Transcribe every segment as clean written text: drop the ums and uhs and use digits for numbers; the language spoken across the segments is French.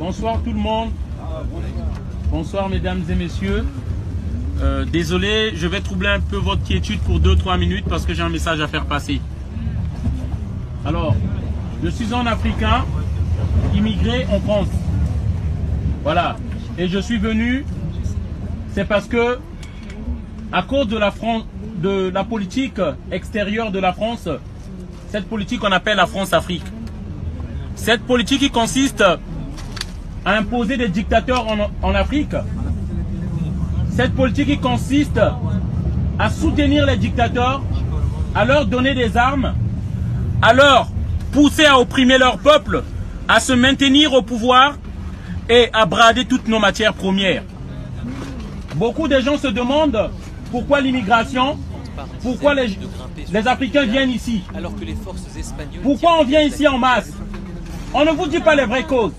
Bonsoir tout le monde. Bonsoir mesdames et messieurs. Désolé, je vais troubler un peu votre quiétude pour 2-3 minutes parce que j'ai un message à faire passer. Alors, je suis un Africain immigré en France. Voilà. Et je suis venu, c'est parce que, à cause de la politique extérieure de la France, cette politique qu'on appelle la France-Afrique. Cette politique qui consiste à imposer des dictateurs en Afrique. Cette politique qui consiste à soutenir les dictateurs, à leur donner des armes, à leur pousser à opprimer leur peuple, à se maintenir au pouvoir et à brader toutes nos matières premières. Beaucoup de gens se demandent pourquoi l'immigration, pourquoi les Africains viennent ici. Pourquoi on vient ici en masse? On ne vous dit pas les vraies causes.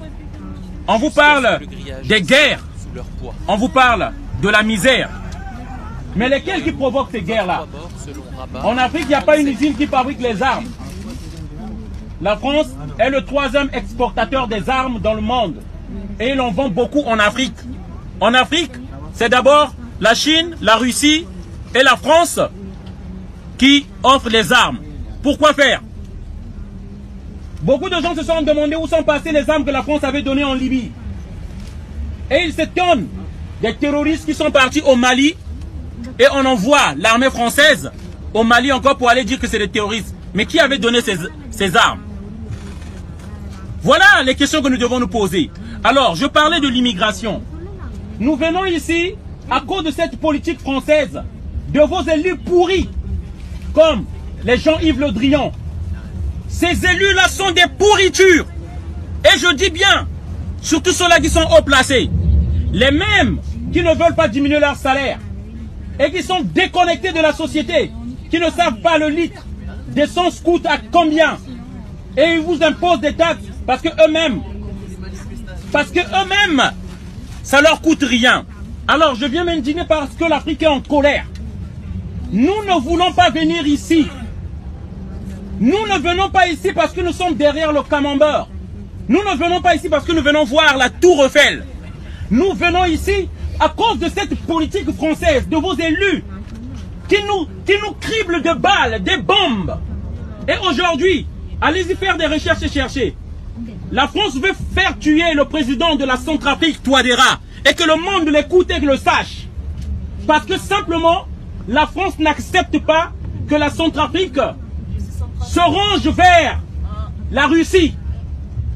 On vous parle des guerres. On vous parle de la misère. Mais lesquels qui provoquent ces guerres-là? En Afrique, il n'y a pas une usine qui fabrique les armes. La France est le 3e exportateur des armes dans le monde. Et il en vend beaucoup en Afrique. En Afrique, c'est d'abord la Chine, la Russie et la France qui offrent les armes. Pourquoi faire? Beaucoup de gens se sont demandé où sont passées les armes que la France avait données en Libye. Et ils s'étonnent des terroristes qui sont partis au Mali et on envoie l'armée française au Mali encore pour aller dire que c'est des terroristes. Mais qui avait donné ces armes? Voilà les questions que nous devons nous poser. Alors, je parlais de l'immigration. Nous venons ici à cause de cette politique française, de vos élus pourris, comme les Jean-Yves Le Drian. Ces élus-là sont des pourritures. Et je dis bien, surtout ceux-là qui sont haut placés. Les mêmes qui ne veulent pas diminuer leur salaire et qui sont déconnectés de la société, qui ne savent pas le litre d'essence coûte à combien. Et ils vous imposent des taxes parce que eux-mêmes, ça leur coûte rien. Alors je viens m'indigner parce que l'Afrique est en colère. Nous ne voulons pas venir ici. Nous ne venons pas ici parce que nous sommes derrière le camembert. Nous ne venons pas ici parce que nous venons voir la Tour Eiffel. Nous venons ici à cause de cette politique française, de vos élus, qui nous criblent de balles, des bombes. Et aujourd'hui, allez-y faire des recherches et chercher. La France veut faire tuer le président de la Centrafrique, Touadéra, et que le monde l'écoute et le sache. Parce que simplement, la France n'accepte pas que la Centrafrique se range vers la Russie.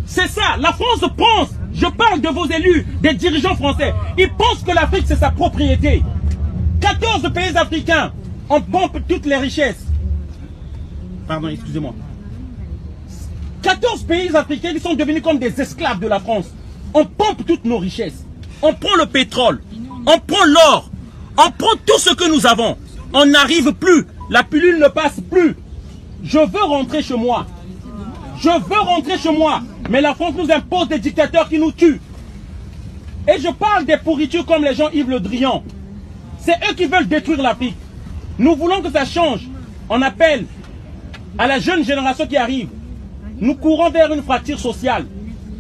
C'est ça, la France pense, je parle de vos élus, des dirigeants français, ils pensent que l'Afrique c'est sa propriété. 14 pays africains, on pompe toutes les richesses. Pardon, excusez-moi. 14 pays africains qui sont devenus comme des esclaves de la France. On pompe toutes nos richesses. On prend le pétrole, on prend l'or, on prend tout ce que nous avons. On n'arrive plus, la pilule ne passe plus. Je veux rentrer chez moi. Je veux rentrer chez moi. Mais la France nous impose des dictateurs qui nous tuent. Et je parle des pourritures comme les Jean-Yves Le Drian. C'est eux qui veulent détruire l'Afrique. Nous voulons que ça change. On appelle à la jeune génération qui arrive. Nous courons vers une fracture sociale.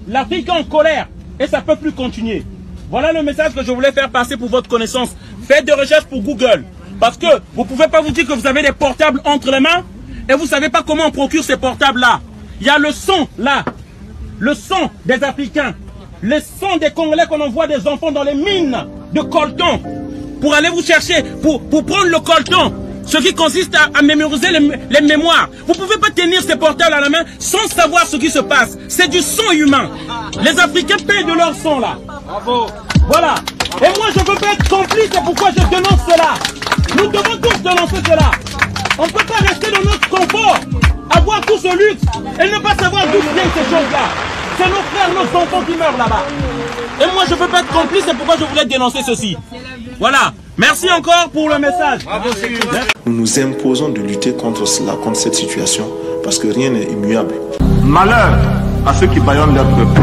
L'Afrique est en colère et ça ne peut plus continuer. Voilà le message que je voulais faire passer pour votre connaissance. Faites des recherches pour Google. Parce que vous ne pouvez pas vous dire que vous avez des portables entre les mains et vous ne savez pas comment on procure ces portables-là. Il y a le son là. Le son des Africains. Le son des Congolais qu'on envoie des enfants dans les mines de coltan. Pour aller vous chercher, pour prendre le coltan. Ce qui consiste à mémoriser les mémoires. Vous ne pouvez pas tenir ces portables à la main sans savoir ce qui se passe. C'est du son humain. Les Africains payent de leur son là. Bravo. Voilà. Et moi je veux pas être complice, c'est pourquoi je dénonce cela. Nous devons tous dénoncer cela. On ne peut pas rester dans notre confort, avoir tout ce luxe et ne pas savoir d'où viennent ces choses-là. C'est nos frères, nos enfants qui meurent là-bas. Et moi je veux pas être complice, c'est pourquoi je voulais dénoncer ceci. Voilà. Merci encore pour le message. Nous nous imposons de lutter contre cela, contre cette situation, parce que rien n'est immuable. Malheur à ceux qui bâillonnent leur peuple.